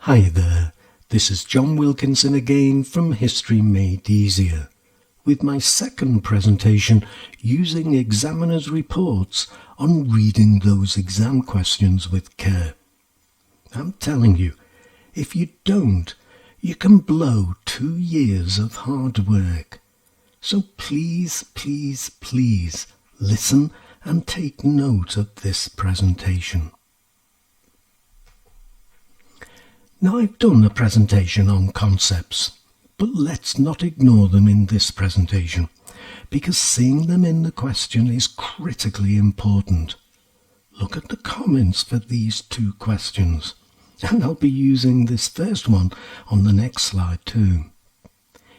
Hi there, this is John Wilkinson again from History Made Easier, with my second presentation using examiners' reports on reading those exam questions with care. I'm telling you, if you don't, you can blow 2 years of hard work. So please, please, please listen and take note of this presentation. Now, I've done a presentation on concepts, but let's not ignore them in this presentation, because seeing them in the question is critically important. Look at the comments for these 2 questions, and I'll be using this first one on the next slide too.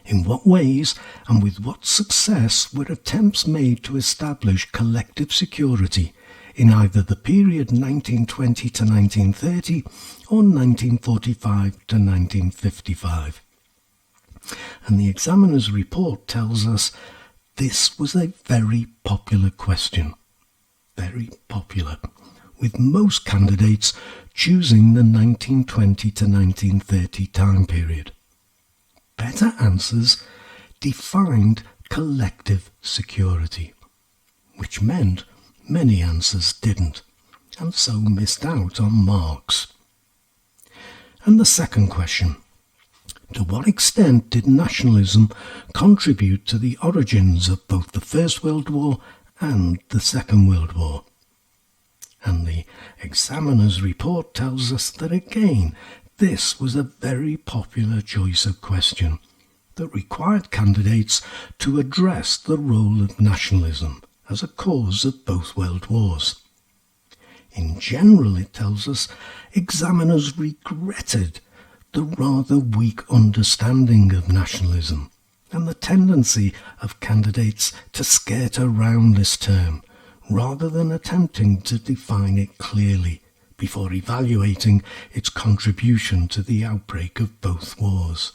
In what ways and with what success were attempts made to establish collective security in either the period 1920 to 1930 or 1945 to 1955? And the examiner's report tells us this was a very popular question. Very popular, with most candidates choosing the 1920 to 1930 time period. Better answers defined collective security, which meant many answers didn't, and so missed out on marks. And the second question, to what extent did nationalism contribute to the origins of both the First World War and the Second World War? And the examiner's report tells us that again, this was a very popular choice of question that required candidates to address the role of nationalism as a cause of both world wars. In general, it tells us examiners regretted the rather weak understanding of nationalism and the tendency of candidates to skirt around this term rather than attempting to define it clearly before evaluating its contribution to the outbreak of both wars,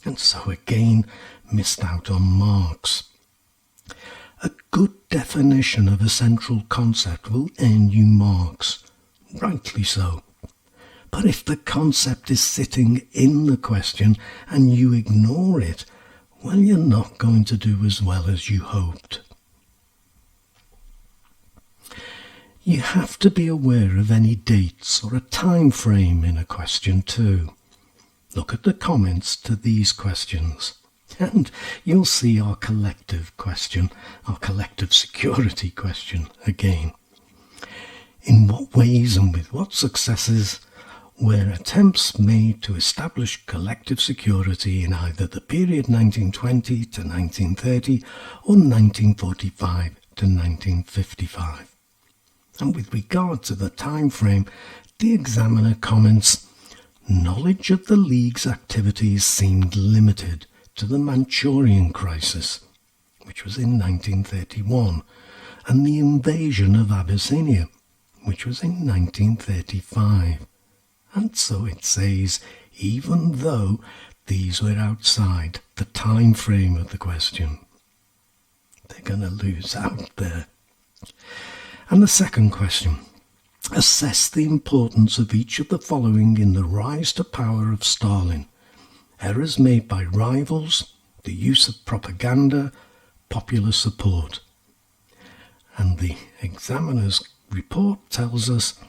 and so again missed out on marks. A good definition of a central concept will earn you marks, rightly so. But if the concept is sitting in the question and you ignore it, well, you're not going to do as well as you hoped. You have to be aware of any dates or a time frame in a question too. Look at the comments to these questions, and you'll see our collective question, our collective security question again. In what ways and with what successes were attempts made to establish collective security in either the period 1920 to 1930 or 1945 to 1955? And with regard to the time frame, the examiner comments, knowledge of the League's activities seemed limited to the Manchurian crisis, which was in 1931, and the invasion of Abyssinia, which was in 1935. And so it says, even though these were outside the time frame of the question. They're going to lose out there. And the second question, assess the importance of each of the following in the rise to power of Stalin. Errors made by rivals, the use of propaganda, popular support. And the examiner's report tells us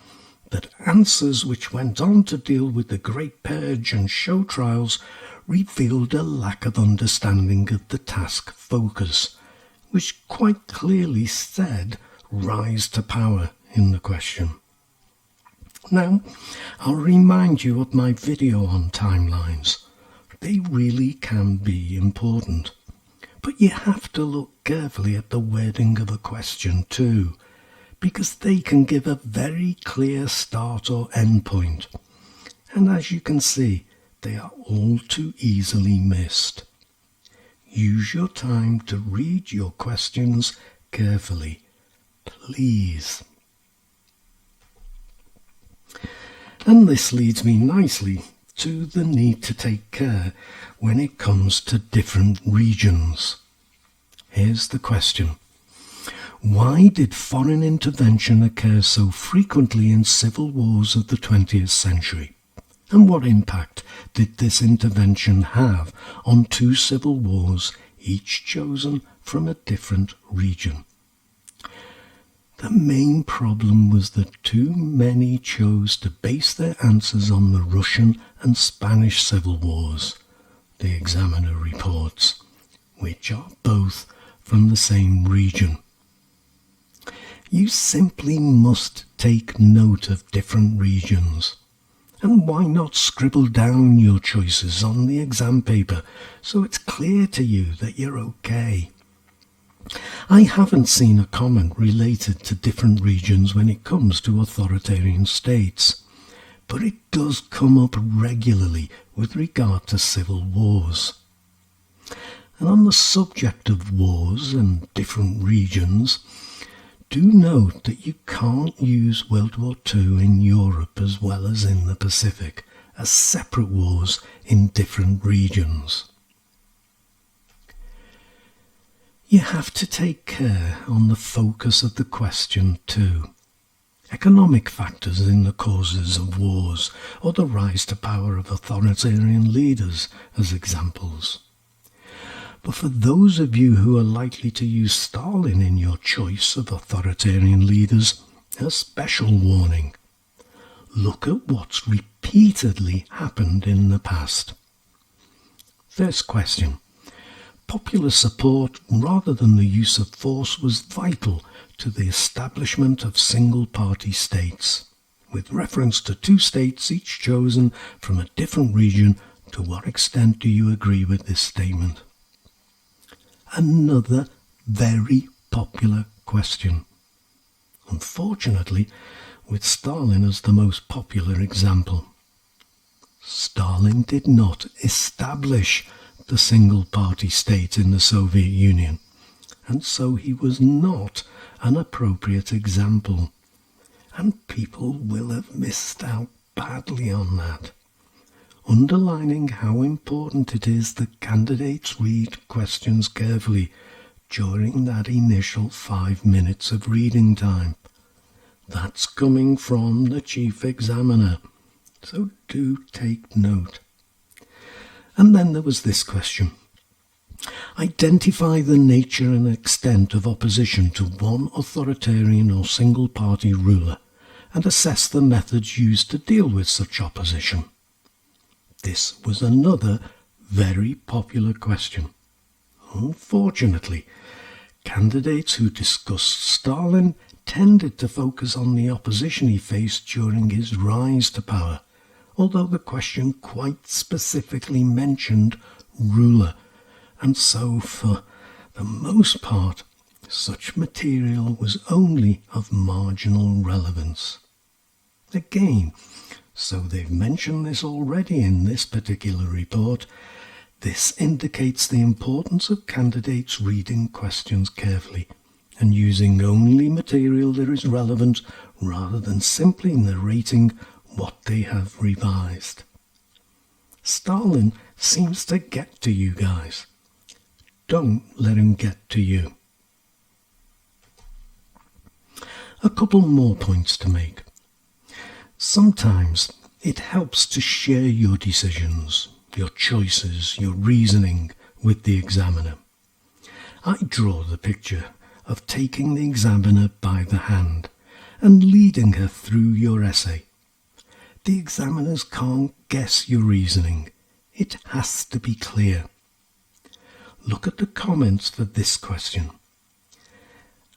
that answers which went on to deal with the Great Purge and show trials revealed a lack of understanding of the task focus, which quite clearly said rise to power in the question. Now, I'll remind you of my video on timelines. They really can be important, but you have to look carefully at the wording of a question too, because they can give a very clear start or end point, and as you can see, they are all too easily missed. Use your time to read your questions carefully, please. And this leads me nicely to the need to take care when it comes to different regions. Here's the question. Why did foreign intervention occur so frequently in civil wars of the 20th century? And what impact did this intervention have on two civil wars, each chosen from a different region? The main problem was that too many chose to base their answers on the Russian and Spanish civil wars, the examiner reports, which are both from the same region. You simply must take note of different regions. And why not scribble down your choices on the exam paper so it's clear to you that you're okay? I haven't seen a comment related to different regions when it comes to authoritarian states, but it does come up regularly with regard to civil wars. And on the subject of wars and different regions, do note that you can't use World War II in Europe as well as in the Pacific as separate wars in different regions. You have to take care on the focus of the question too. Economic factors in the causes of wars or the rise to power of authoritarian leaders as examples. But for those of you who are likely to use Stalin in your choice of authoritarian leaders, a special warning. Look at what's repeatedly happened in the past. First question. Popular support rather than the use of force was vital to the establishment of single-party states, with reference to two states each chosen from a different region. To what extent do you agree with this statement? Another very popular question. Unfortunately, with Stalin as the most popular example. Stalin did not establish the single-party state in the Soviet Union, and so he was not an appropriate example. And people will have missed out badly on that. Underlining how important it is that candidates read questions carefully during that initial 5 minutes of reading time. That's coming from the chief examiner, so do take note. And then there was this question. Identify the nature and extent of opposition to one authoritarian or single-party ruler and assess the methods used to deal with such opposition. This was another very popular question. Unfortunately, candidates who discussed Stalin tended to focus on the opposition he faced during his rise to power, although the question quite specifically mentioned ruler, and so for the most part, such material was only of marginal relevance. Again, so they've mentioned this already in this particular report, this indicates the importance of candidates reading questions carefully and using only material that is relevant rather than simply narrating what they have revised. Stalin seems to get to you guys. Don't let him get to you. A couple more points to make. Sometimes it helps to share your decisions, your choices, your reasoning with the examiner. I draw the picture of taking the examiner by the hand and leading her through your essay. The examiners can't guess your reasoning. It has to be clear. Look at the comments for this question.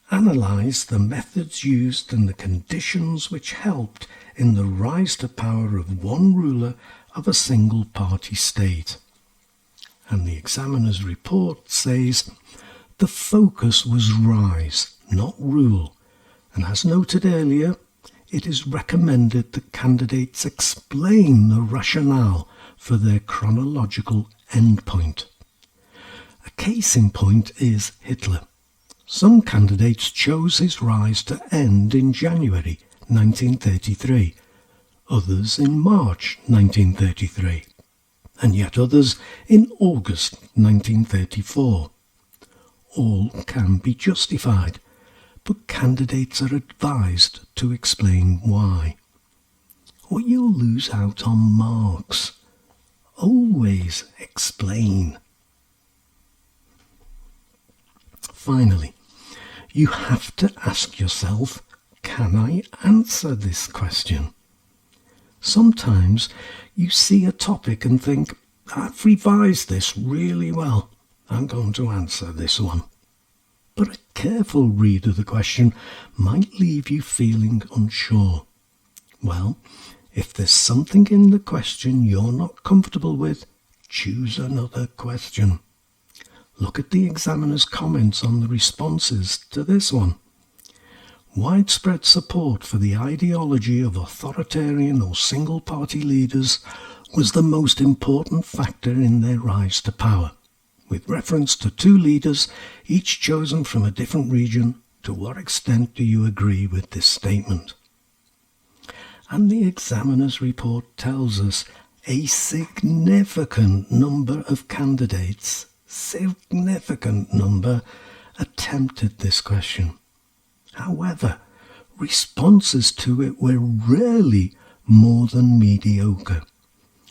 Analyse the methods used and the conditions which helped in the rise to power of one ruler of a single-party state. And the examiner's report says, the focus was rise, not rule, and as noted earlier, it is recommended that candidates explain the rationale for their chronological endpoint. A case in point is Hitler. Some candidates chose his rise to end in January 1933, others in March 1933, and yet others in August 1934. All can be justified, but candidates are advised to explain why. or you'll lose out on marks. Always explain. Finally, you have to ask yourself, can I answer this question? Sometimes you see a topic and think, I've revised this really well. I'm going to answer this one. But a careful read of the question might leave you feeling unsure. Well, if there's something in the question you're not comfortable with, choose another question. Look at the examiner's comments on the responses to this one. Widespread support for the ideology of authoritarian or single-party leaders was the most important factor in their rise to power, with reference to two leaders, each chosen from a different region. To what extent do you agree with this statement? And the examiner's report tells us a significant number of candidates, attempted this question. However, responses to it were rarely more than mediocre,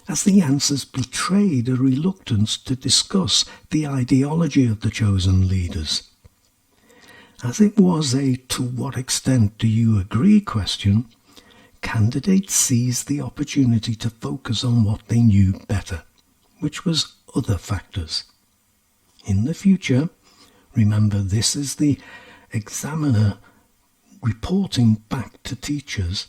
as the answers betrayed a reluctance to discuss the ideology of the chosen leaders. As it was a "to what extent do you agree" question, candidates seized the opportunity to focus on what they knew better, which was other factors. In the future, remember this is the examiner reporting back to teachers,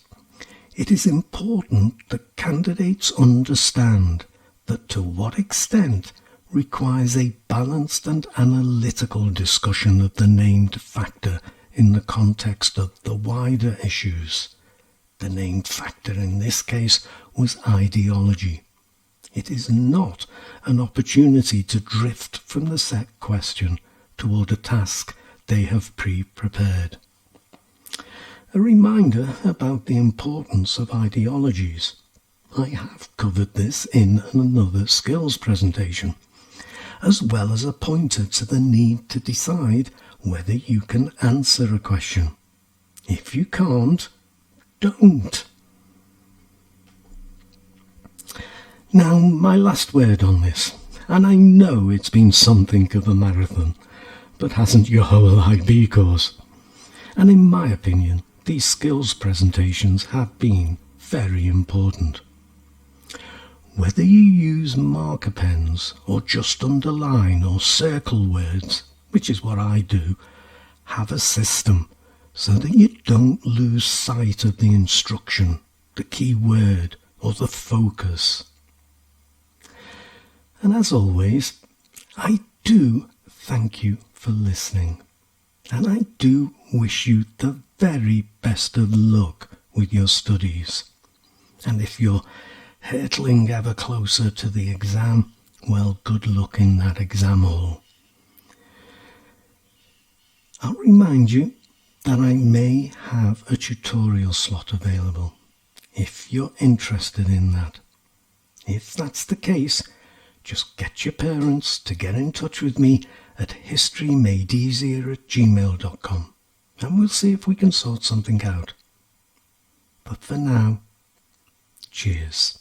it is important that candidates understand that "to what extent" requires a balanced and analytical discussion of the named factor in the context of the wider issues. The named factor in this case was ideology. It is not an opportunity to drift from the set question toward a task they have pre-prepared. A reminder about the importance of ideologies. I have covered this in another skills presentation, as well as a pointer to the need to decide whether you can answer a question. If you can't, don't. Now, my last word on this, and I know it's been something of a marathon, but hasn't your whole IB course? And in my opinion, these skills presentations have been very important. Whether you use marker pens or just underline or circle words, which is what I do, have a system so that you don't lose sight of the instruction, the key word or the focus. And as always, I do thank you for listening, and I do wish you the very best of luck with your studies. And if you're hurtling ever closer to the exam, well, good luck in that exam hall. I'll remind you that I may have a tutorial slot available if you're interested in that. If that's the case, just get your parents to get in touch with me at historymadeeasier@gmail.com, and we'll see if we can sort something out. But for now, cheers.